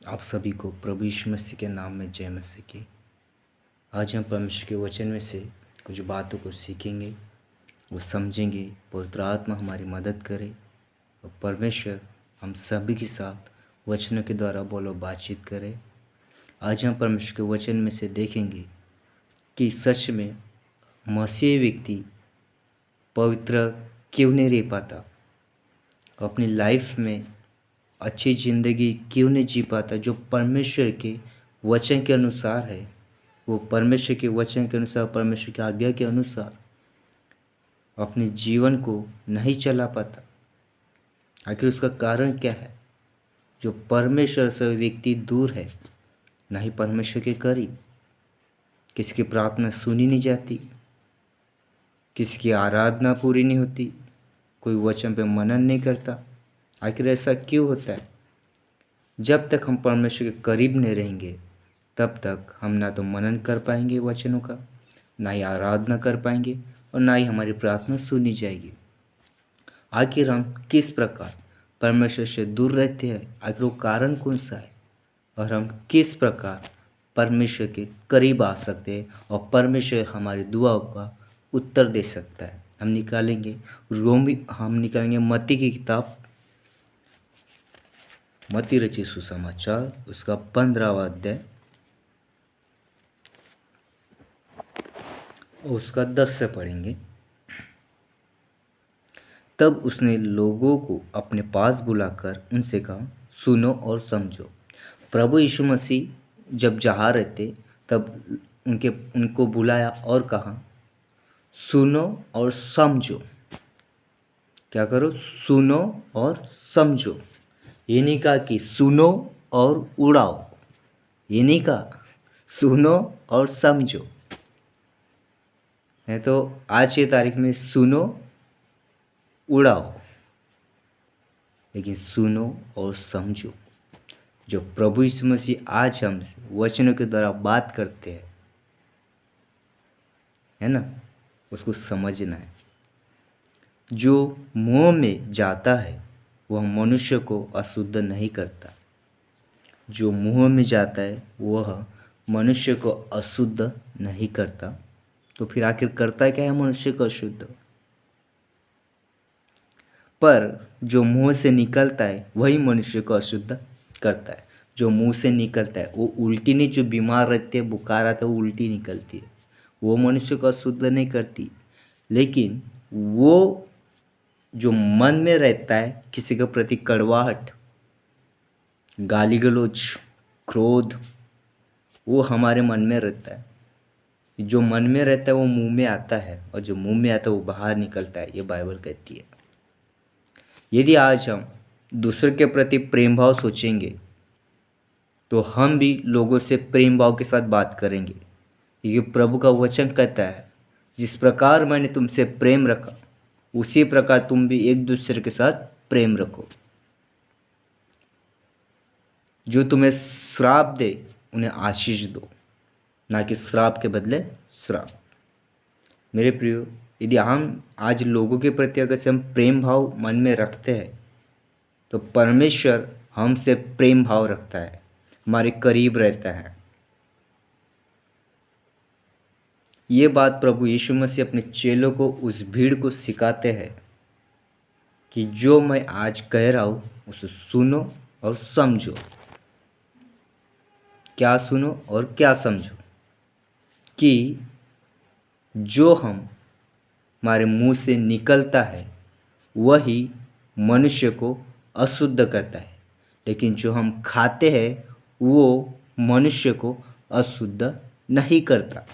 आप सभी को प्रभु यीशु मसीह के नाम में जय मसीह की। आज हम परमेश्वर के वचन में से कुछ बातों को सीखेंगे, वो समझेंगे। पवित्र आत्मा हमारी मदद करे और परमेश्वर हम सभी के साथ वचनों के द्वारा बोलो बातचीत करे। आज हम परमेश्वर के वचन में से देखेंगे कि सच में मसीही व्यक्ति पवित्र क्यों नहीं रह पाता, अपनी लाइफ में अच्छी ज़िंदगी क्यों नहीं जी पाता। जो परमेश्वर के वचन के अनुसार है, वो परमेश्वर के वचन के अनुसार, परमेश्वर की आज्ञा के अनुसार अपने जीवन को नहीं चला पाता। आखिर उसका कारण क्या है? जो परमेश्वर से व्यक्ति दूर है, ना ही परमेश्वर के करीब। किसी की प्रार्थना सुनी नहीं जाती, किसी की आराधना पूरी नहीं होती, कोई वचन पे मनन नहीं करता। आखिर ऐसा क्यों होता है? जब तक हम परमेश्वर के करीब नहीं रहेंगे, तब तक हम ना तो मनन कर पाएंगे वचनों का, ना ही आराधना कर पाएंगे और ना ही हमारी प्रार्थना सुनी जाएगी। आखिर हम किस प्रकार परमेश्वर से दूर रहते हैं? आखिर वो कारण कौन सा है? और हम किस प्रकार परमेश्वर के करीब आ सकते हैं और परमेश्वर हमारी दुआओं का उत्तर दे सकता है? हम निकालेंगे मत्ती की किताब, मत्ती रचित सुसमाचार, उसका 15वां अध्याय और उसका 10 से पढ़ेंगे। तब उसने लोगों को अपने पास बुलाकर उनसे कहा, सुनो और समझो। प्रभु यीशु मसीह जब जहाँ रहते तब उनको बुलाया और कहा, सुनो और समझो। क्या करो? सुनो और समझो। ये नहीं कहा कि सुनो और उड़ाओ, ये नहीं कहा, सुनो और समझो। है तो आज की तारीख में सुनो उड़ाओ, लेकिन सुनो और समझो। जो प्रभु यीशु मसीह आज हमसे वचनों के द्वारा बात करते हैं, है ना, उसको समझना है। जो मुंह में जाता है वह मनुष्य को अशुद्ध नहीं करता। जो मुंह में जाता है वह मनुष्य को अशुद्ध नहीं करता। तो फिर आखिर करता क्या है मनुष्य को अशुद्ध? पर जो मुंह से निकलता है वही मनुष्य को अशुद्ध करता है। जो मुंह से निकलता है वो उल्टी नहीं, जो बीमार रहते हैं, बुखार आता है, वो उल्टी निकलती है, वो मनुष्य को अशुद्ध नहीं करती। लेकिन वो जो मन में रहता है, किसी के प्रति कड़वाहट, गाली गलौज, क्रोध, वो हमारे मन में रहता है। जो मन में रहता है वो मुंह में आता है, और जो मुंह में आता है वो बाहर निकलता है, ये बाइबल कहती है। यदि आज हम दूसरे के प्रति प्रेम भाव सोचेंगे तो हम भी लोगों से प्रेम भाव के साथ बात करेंगे। ये प्रभु का वचन कहता है, जिस प्रकार मैंने तुमसे प्रेम रखा उसी प्रकार तुम भी एक दूसरे के साथ प्रेम रखो। जो तुम्हें श्राप दे उन्हें आशीष दो, ना कि श्राप के बदले श्राप। मेरे प्रियो, यदि हम आज लोगों के प्रति अगर से हम प्रेम भाव मन में रखते हैं तो परमेश्वर हमसे प्रेम भाव रखता है, हमारे करीब रहता है। ये बात प्रभु यीशु मसीह अपने चेलों को, उस भीड़ को सिखाते हैं कि जो मैं आज कह रहा हूँ उसे सुनो और समझो। क्या सुनो और क्या समझो? कि जो हमारे मुंह से निकलता है वही मनुष्य को अशुद्ध करता है, लेकिन जो हम खाते हैं वो मनुष्य को अशुद्ध नहीं करता।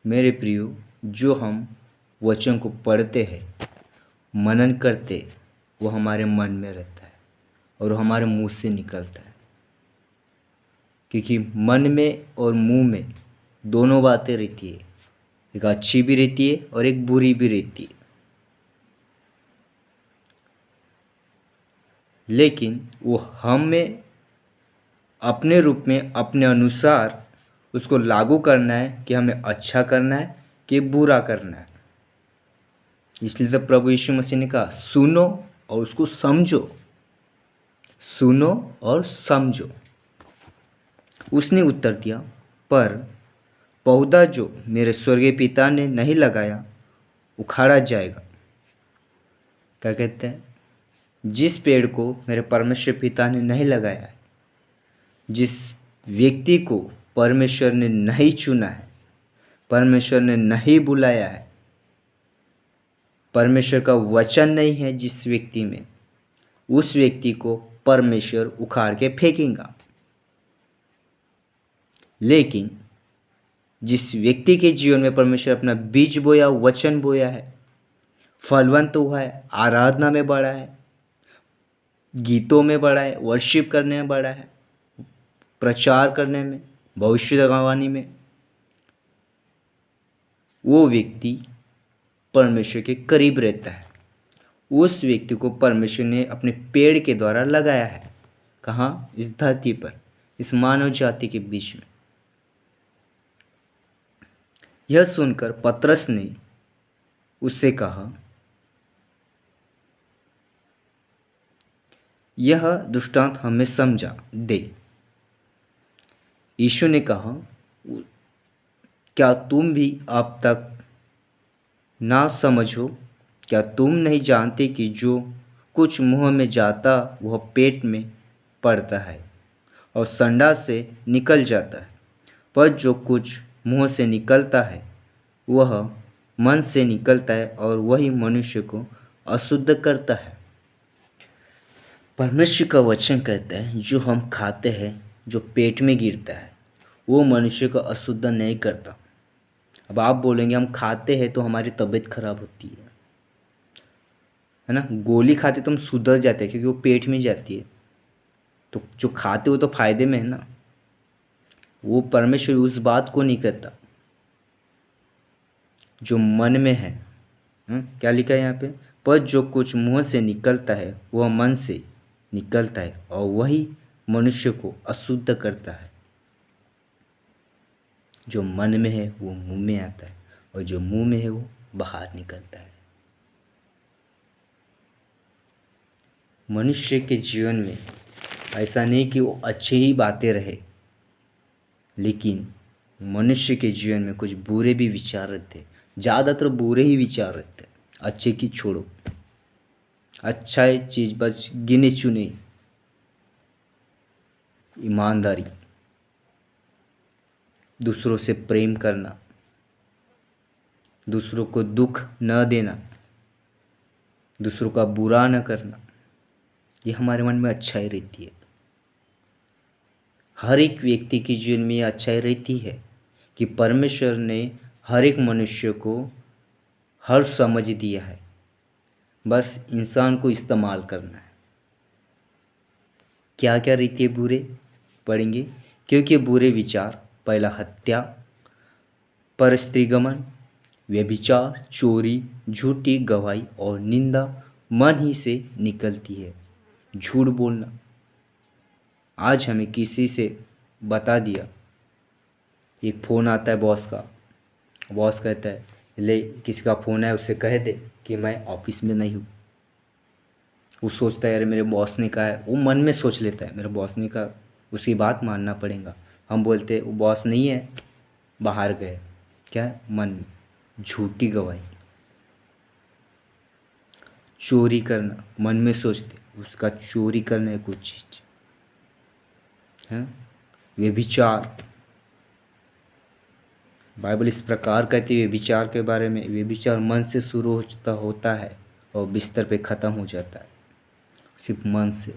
मेरे प्रियो, जो हम वचन को पढ़ते हैं, मनन करते, वो हमारे मन में रहता है और हमारे मुंह से निकलता है। क्योंकि मन में और मुंह में दोनों बातें रहती है, एक अच्छी भी रहती है और एक बुरी भी रहती है। लेकिन वो हमें अपने रूप में, अपने अनुसार उसको लागू करना है कि हमें अच्छा करना है कि बुरा करना है। इसलिए तो प्रभु यीशु मसीह ने कहा, सुनो और उसको समझो, सुनो और समझो। उसने उत्तर दिया, पर पौधा जो मेरे स्वर्गीय पिता ने नहीं लगाया उखाड़ा जाएगा। क्या कहते हैं? जिस पेड़ को मेरे परमेश्वर पिता ने नहीं लगाया है, जिस व्यक्ति को परमेश्वर ने नहीं चुना है, परमेश्वर ने नहीं बुलाया है, परमेश्वर का वचन नहीं है जिस व्यक्ति में, उस व्यक्ति को परमेश्वर उखाड़ के फेंकेगा। लेकिन जिस व्यक्ति के जीवन में परमेश्वर अपना बीज बोया, वचन बोया है, फलवंत हुआ है, आराधना में बढ़ा है, गीतों में बढ़ा है, वर्शिप करने में बढ़ा है, प्रचार करने में, भविष्यवाणी में, वो व्यक्ति परमेश्वर के करीब रहता है। उस व्यक्ति को परमेश्वर ने अपने पेड़ के द्वारा लगाया है। कहाँ? इस धरती पर, इस मानव जाति के बीच में। यह सुनकर पतरस ने उससे कहा, यह दृष्टांत हमें समझा दे। यीशु ने कहा, क्या तुम भी अब तक ना समझो? क्या तुम नहीं जानते कि जो कुछ मुंह में जाता वह पेट में पड़ता है और संडास से निकल जाता है, पर जो कुछ मुंह से निकलता है वह मन से निकलता है और वही मनुष्य को अशुद्ध करता है। परमेश्वर का वचन कहता है, जो हम खाते हैं, जो पेट में गिरता है, वो मनुष्य को अशुद्ध नहीं करता। अब आप बोलेंगे हम खाते हैं तो हमारी तबीयत खराब होती है ना? गोली खाते तो हम सुधर जाते हैं क्योंकि वो पेट में जाती है। तो जो खाते हो तो फायदे में है ना। वो परमेश्वर उस बात को नहीं करता जो मन में है। क्या लिखा है यहाँ पे? पर जो कुछ मुंह से निकलता है वह मन से निकलता है और वही मनुष्य को अशुद्ध करता है। जो मन में है वो मुंह में आता है और जो मुंह में है वो बाहर निकलता है। मनुष्य के जीवन में ऐसा नहीं कि वो अच्छी ही बातें रहे, लेकिन मनुष्य के जीवन में कुछ बुरे भी विचार रहते हैं। ज़्यादातर बुरे ही विचार रहते हैं, अच्छे की छोड़ो। अच्छा चीज़ बस गिने चुने, ईमानदारी, दूसरों से प्रेम करना, दूसरों को दुख न देना, दूसरों का बुरा न करना, ये हमारे मन में अच्छाई रहती है। हर एक व्यक्ति के जीवन में ये अच्छाई रहती है कि परमेश्वर ने हर एक मनुष्य को हर समझ दिया है, बस इंसान को इस्तेमाल करना है। क्या क्या रहती है बुरे? पढ़ेंगे। क्योंकि बुरे विचार, पहला हत्या, परस्त्रीगमन, व्यभिचार, चोरी, झूठी गवाही और निंदा मन ही से निकलती है। झूठ बोलना। आज हमें किसी से बता दिया, एक फ़ोन आता है बॉस का, बॉस कहता है ले किसी का फ़ोन है उससे कह दे कि मैं ऑफिस में नहीं हूँ। वो सोचता है यार मेरे बॉस ने कहा है, वो मन में सोच लेता है मेरे बॉस ने कहा, उसकी बात मानना पड़ेगा। हम बोलते वो बॉस नहीं है, बाहर गए। क्या है? मन में झूठी गवाही। चोरी करना, मन में सोचते उसका चोरी करना है कुछ चीज़ है। व्यभिचार, बाइबल इस प्रकार कहती है व्यभिचार के बारे में, व्यभिचार मन से शुरू होता है और बिस्तर पे ख़त्म हो जाता है, सिर्फ मन से।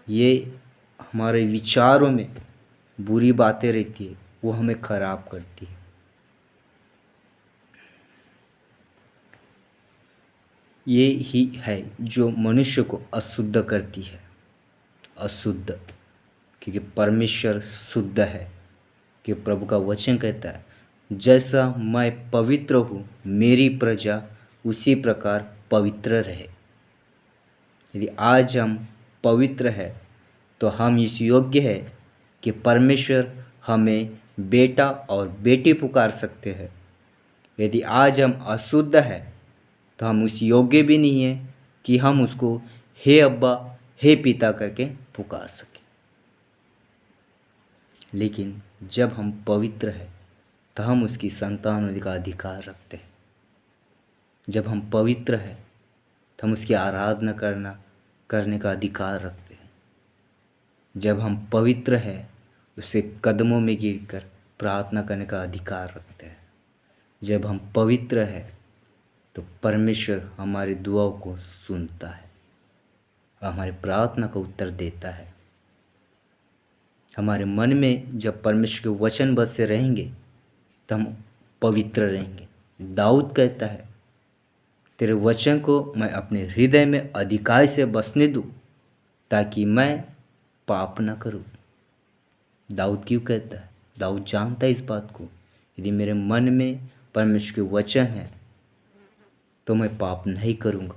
ये हमारे विचारों में बुरी बातें रहती है, वो हमें खराब करती है। ये ही है जो मनुष्य को अशुद्ध करती है। अशुद्ध, क्योंकि परमेश्वर शुद्ध है। कि प्रभु का वचन कहता है, जैसा मैं पवित्र हूँ मेरी प्रजा उसी प्रकार पवित्र रहे। यदि आज हम पवित्र है तो हम इस योग्य है कि परमेश्वर हमें बेटा और बेटी पुकार सकते हैं। यदि आज हम अशुद्ध है तो हम उस योग्य भी नहीं हैं कि हम उसको हे अब्बा, हे पिता करके पुकार सकें। लेकिन जब हम पवित्र हैं तो हम उसकी संतान होने का अधिकार रखते हैं। जब हम पवित्र हैं तो हम उसकी आराधना करने का अधिकार रखते हैं। जब हम पवित्र हैं उसके कदमों में गिरकर प्रार्थना करने का अधिकार रखते हैं। जब हम पवित्र हैं तो परमेश्वर हमारी दुआओं को सुनता है, हमारी प्रार्थना का उत्तर देता है। हमारे मन में जब परमेश्वर के वचन बसे रहेंगे तो हम पवित्र रहेंगे। दाऊद कहता है, तेरे वचन को मैं अपने हृदय में अधिकार से बसने दूं ताकि मैं पाप न करूं। दाऊद क्यों कहता है? दाऊद जानता है इस बात को, यदि मेरे मन में परमेश्वर के वचन है तो मैं पाप नहीं करूंगा।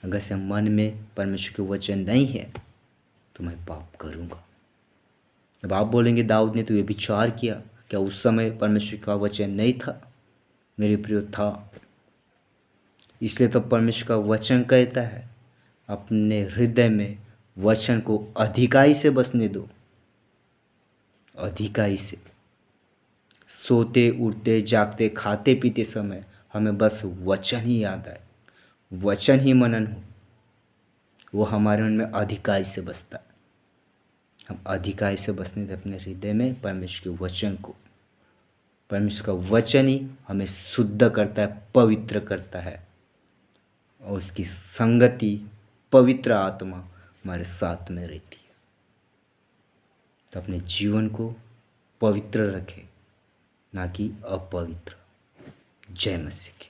अगर से मन में परमेश्वर के वचन नहीं है तो मैं पाप करूंगा। अब आप बोलेंगे, दाऊद ने तो ये विचार किया, क्या उस समय परमेश्वर का वचन नहीं था? मेरे प्रिय, था। इसलिए तो परमेश्वर का वचन कहता है, अपने हृदय में वचन को अधिकाई से बसने दो। अधिकाई से। सोते उठते जागते खाते पीते समय हमें बस वचन ही याद आए, वचन ही मनन हो, वो हमारे मन में अधिकाई से बसता है। हम अधिकाई से बसने दें अपने हृदय में परमेश्वर के वचन को। परमेश्वर का वचन ही हमें शुद्ध करता है, पवित्र करता है, और उसकी संगति पवित्र आत्मा हमारे साथ में रहती है। तो अपने जीवन को पवित्र रखें, ना कि अपवित्र। जय मसीह की।